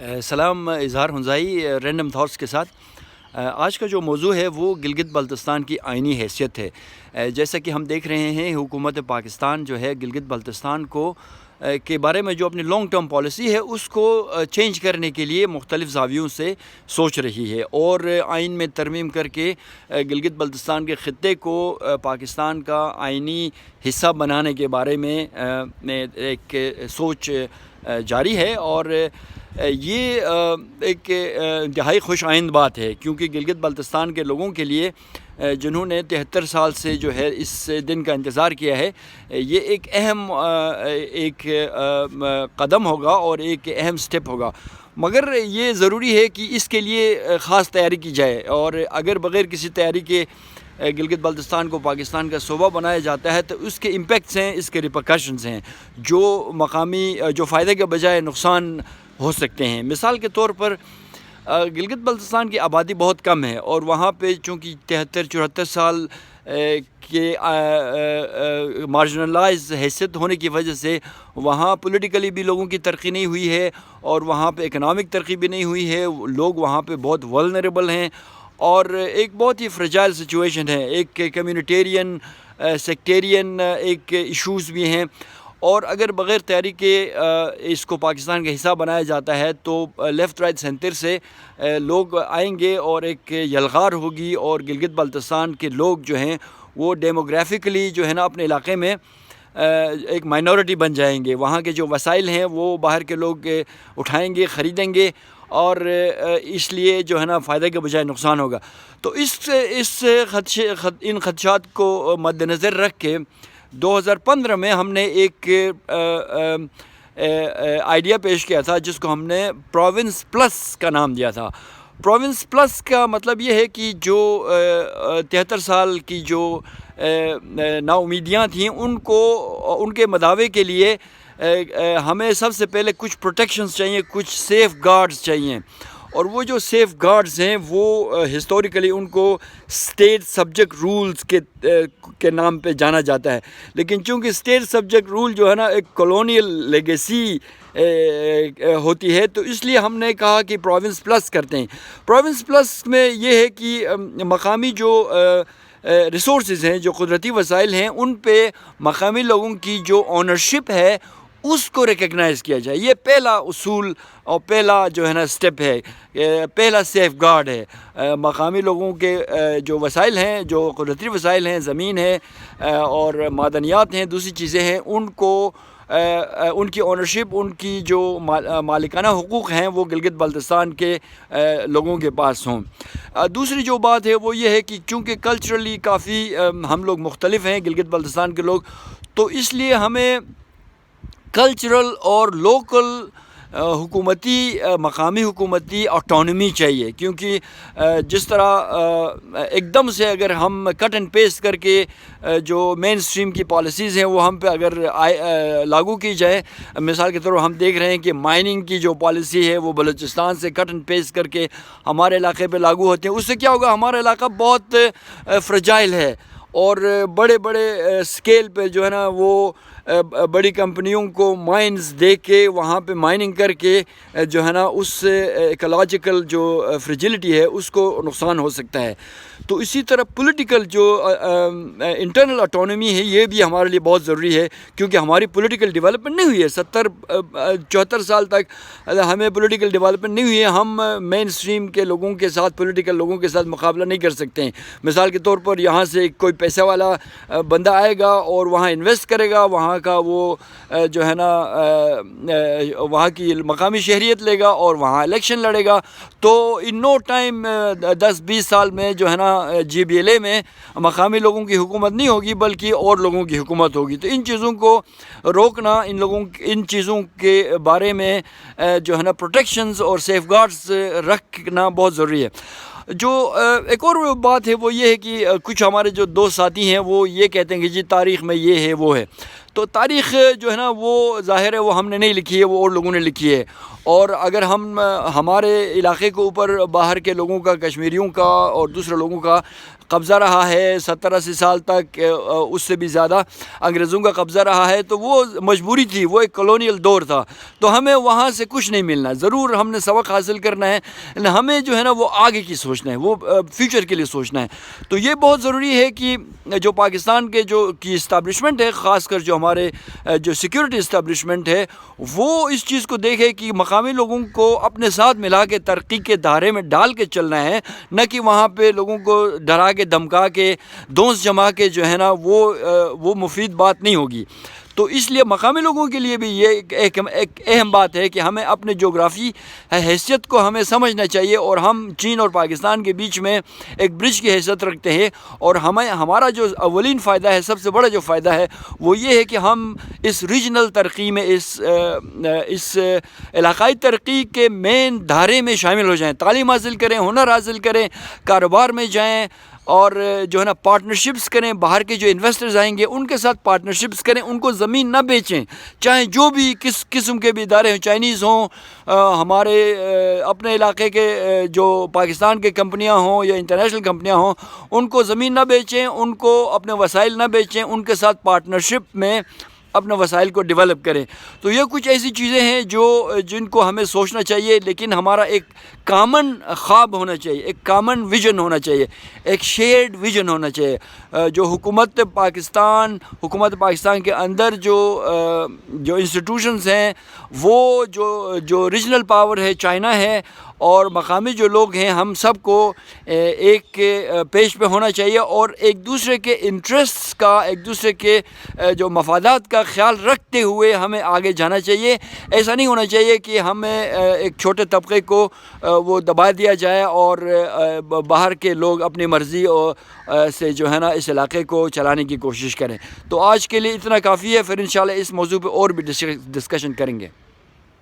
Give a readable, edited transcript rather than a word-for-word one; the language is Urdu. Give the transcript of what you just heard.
سلام، اظہار ہنزائی رینڈم تھاٹس کے ساتھ آج کا جو موضوع ہے وہ گلگت بلتستان کی آئینی حیثیت ہے۔ جیسا کہ ہم دیکھ رہے ہیں حکومت پاکستان جو ہے گلگت بلتستان کو کے بارے میں جو اپنی لانگ ٹرم پالیسی ہے اس کو چینج کرنے کے لیے مختلف زاویوں سے سوچ رہی ہے اور آئین میں ترمیم کر کے گلگت بلتستان کے خطے کو پاکستان کا آئینی حصہ بنانے کے بارے میں ایک سوچ جاری ہے۔ اور یہ ایک انتہائی خوش آئند بات ہے، کیونکہ گلگت بلتستان کے لوگوں کے لیے جنہوں نے 73 سال سے جو ہے اس دن کا انتظار کیا ہے، یہ ایک اہم قدم ہوگا اور ایک اہم سٹیپ ہوگا، مگر یہ ضروری ہے کہ اس کے لیے خاص تیاری کی جائے۔ اور اگر بغیر کسی تیاری کے گلگت بلتستان کو پاکستان کا صوبہ بنایا جاتا ہے تو اس کے امپیکٹس ہیں، اس کے ریپرکشنز ہیں جو مقامی جو فائدے کے بجائے نقصان ہو سکتے ہیں۔ مثال کے طور پر گلگت بلتستان کی آبادی بہت کم ہے اور وہاں پہ چونکہ 73-74 سال کے مارجنلائز حیثیت ہونے کی وجہ سے وہاں پولیٹیکلی بھی لوگوں کی ترقی نہیں ہوئی ہے اور وہاں پہ اکنامک ترقی بھی نہیں ہوئی ہے، لوگ وہاں پہ بہت ولنریبل ہیں اور ایک بہت ہی فرجائل سچویشن ہے، ایک کمیونٹیرین سیکٹیرین ایک ایشوز بھی ہیں۔ اور اگر بغیر تیاری کے اس کو پاکستان کا حصہ بنایا جاتا ہے تو لیفٹ رائٹ سینٹر سے لوگ آئیں گے اور ایک یلغار ہوگی اور گلگت بلتستان کے لوگ جو ہیں وہ ڈیموگرافکلی جو ہے نا اپنے علاقے میں ایک مائنورٹی بن جائیں گے۔ وہاں کے جو وسائل ہیں وہ باہر کے لوگ اٹھائیں گے، خریدیں گے اور اس لیے جو ہے نا فائدے کے بجائے نقصان ہوگا۔ تو ان خدشات کو مد نظر رکھ کے 2015 میں ہم نے ایک آئیڈیا پیش کیا تھا جس کو ہم نے پروونس پلس کا نام دیا تھا۔ پروونس پلس کا مطلب یہ ہے کہ جو 73 سال کی جو نا امیدیاں تھیں ان کے مداوع کے لیے ہمیں سب سے پہلے کچھ پروٹیکشنز چاہیے، کچھ سیف گارڈز چاہیے، اور وہ جو سیف گارڈز ہیں وہ ہسٹوریکلی ان کو اسٹیٹ سبجیکٹ رولز کے نام پہ جانا جاتا ہے، لیکن چونکہ اسٹیٹ سبجیکٹ رول جو ہے نا ایک کولونیل لیگیسی ہوتی ہے تو اس لیے ہم نے کہا کہ پروونس پلس کرتے ہیں۔ پروونس پلس میں یہ ہے کہ مقامی جو ریسورسز ہیں، جو قدرتی وسائل ہیں، ان پہ مقامی لوگوں کی جو اونرشپ ہے اس کو ریکگنائز کیا جائے۔ یہ پہلا اصول اور پہلا جو ہے نا سٹیپ ہے، پہلا سیف گارڈ ہے۔ مقامی لوگوں کے جو وسائل ہیں، جو قدرتی وسائل ہیں، زمین ہے اور معدنیات ہیں، دوسری چیزیں ہیں، ان کی اونرشپ، ان کی جو مالکانہ حقوق ہیں وہ گلگت بلتستان کے لوگوں کے پاس ہوں۔ دوسری جو بات ہے وہ یہ ہے کہ چونکہ کلچرلی کافی ہم لوگ مختلف ہیں گلگت بلتستان کے لوگ، تو اس لیے ہمیں کلچرل اور لوکل مقامی حکومتی آٹونومی چاہیے، کیونکہ جس طرح ایک دم سے اگر ہم کٹ اینڈ پیسٹ کر کے جو مین اسٹریم کی پالیسیز ہیں وہ ہم پہ اگر لاگو کی جائے، مثال کے طور پر ہم دیکھ رہے ہیں کہ مائننگ کی جو پالیسی ہے وہ بلوچستان سے کٹ اینڈ پیسٹ کر کے ہمارے علاقے پہ لاگو ہوتے ہیں، اس سے کیا ہوگا؟ ہمارا علاقہ بہت فرجائل ہے اور بڑے اسکیل پہ جو ہے نا وہ بڑی کمپنیوں کو مائنز دے کے وہاں پہ مائننگ کر کے جو ہے نا اس ایکولوجیکل جو فریجلٹی ہے اس کو نقصان ہو سکتا ہے۔ تو اسی طرح پولیٹیکل جو انٹرنل آٹونومی ہے یہ بھی ہمارے لیے بہت ضروری ہے، کیونکہ ہماری پولیٹیکل ڈیولپمنٹ نہیں ہوئی ہے 74 سال تک ہمیں پولیٹیکل ڈیولپمنٹ نہیں ہوئی ہے۔ ہم مین اسٹریم کے لوگوں کے ساتھ، پولیٹیکل لوگوں کے ساتھ مقابلہ نہیں کر سکتے ہیں۔ مثال کے طور پر یہاں سے کوئی پیسہ والا بندہ آئے گا اور وہاں انویسٹ کرے گا، وہاں کا وہ جو ہے نا وہاں کی مقامی شہریت لے گا اور وہاں الیکشن لڑے گا، تو ان نو ٹائم 10-20 سال میں جو ہے نا GBLA میں مقامی لوگوں کی حکومت نہیں ہوگی بلکہ اور لوگوں کی حکومت ہوگی۔ تو ان چیزوں کو روکنا، ان چیزوں کے بارے میں جو ہے نا پروٹیکشنز اور سیف گارڈز رکھنا بہت ضروری ہے۔ جو ایک اور بات ہے وہ یہ ہے کہ کچھ ہمارے جو دوست ساتھی ہیں وہ یہ کہتے ہیں کہ جی تاریخ میں یہ ہے وہ ہے، تو تاریخ جو ہے نا وہ ظاہر ہے وہ ہم نے نہیں لکھی ہے، وہ اور لوگوں نے لکھی ہے. اور اگر ہم ہمارے علاقے کے اوپر باہر کے لوگوں کا، کشمیریوں کا اور دوسرے لوگوں کا قبضہ رہا ہے 70-80 سال تک، اس سے بھی زیادہ انگریزوں کا قبضہ رہا ہے، تو وہ مجبوری تھی، وہ ایک کلونیل دور تھا. تو ہمیں وہاں سے کچھ نہیں ملنا، ضرور ہم نے سبق حاصل کرنا ہے، ہمیں جو ہے نا وہ آگے کی سوچنا ہے، وہ فیوچر کے لیے سوچنا ہے. تو یہ بہت ضروری ہے کہ جو پاکستان کے جو کی اسٹیبلشمنٹ ہے، خاص کر جو ہمارے جو سیکیورٹی اسٹیبلشمنٹ ہے، وہ اس چیز کو دیکھے کہ مقامی لوگوں کو اپنے ساتھ ملا کے ترقی کے دھارے میں ڈال کے چلنا ہے، نہ کہ وہاں پہ لوگوں کو ڈرا کے دھمکا کے دونس جما کے جو ہے نا وہ مفید بات نہیں ہوگی. تو اس لیے مقامی لوگوں کے لیے بھی یہ ایک اہم بات ہے کہ ہمیں اپنے جغرافی حیثیت کو ہمیں سمجھنا چاہیے، اور ہم چین اور پاکستان کے بیچ میں ایک برج کی حیثیت رکھتے ہیں. اور ہمارا جو اولین فائدہ ہے، سب سے بڑا جو فائدہ ہے وہ یہ ہے کہ ہم اس ریجنل ترقی میں، اس علاقائی ترقی کے مین دھارے میں شامل ہو جائیں، تعلیم حاصل کریں، ہنر حاصل کریں، کاروبار میں جائیں، اور جو ہے نا پارٹنرشپس کریں. باہر کے جو انویسٹرز آئیں گے ان کے ساتھ پارٹنرشپس کریں، ان کو زمین نہ بیچیں، چاہے جو بھی کس قسم کے بھی ادارے ہوں، چائنیز ہوں، ہمارے اپنے علاقے کے جو پاکستان کے کمپنیاں ہوں یا انٹرنیشنل کمپنیاں ہوں، ان کو زمین نہ بیچیں، ان کو اپنے وسائل نہ بیچیں، ان کے ساتھ پارٹنرشپ میں اپنے وسائل کو ڈیولپ کریں. تو یہ کچھ ایسی چیزیں ہیں جن کو ہمیں سوچنا چاہیے، لیکن ہمارا ایک کامن خواب ہونا چاہیے، ایک کامن ویژن ہونا چاہیے، ایک شیئرڈ ویژن ہونا چاہیے. جو حکومت پاکستان کے اندر جو انسٹیٹیوشنز ہیں، وہ جو ریجنل پاور ہے، چائنا ہے، اور مقامی جو لوگ ہیں، ہم سب کو ایک پیش پہ ہونا چاہیے، اور ایک دوسرے کے انٹرسٹس کا، ایک دوسرے کے جو مفادات کا خیال رکھتے ہوئے ہمیں آگے جانا چاہیے. ایسا نہیں ہونا چاہیے کہ ہمیں ایک چھوٹے طبقے کو وہ دبا دیا جائے اور باہر کے لوگ اپنی مرضی سے جو ہے نا اس علاقے کو چلانے کی کوشش کریں. تو آج کے لیے اتنا کافی ہے، پھر انشاءاللہ اس موضوع پہ اور بھی ڈسکشن کریں گے.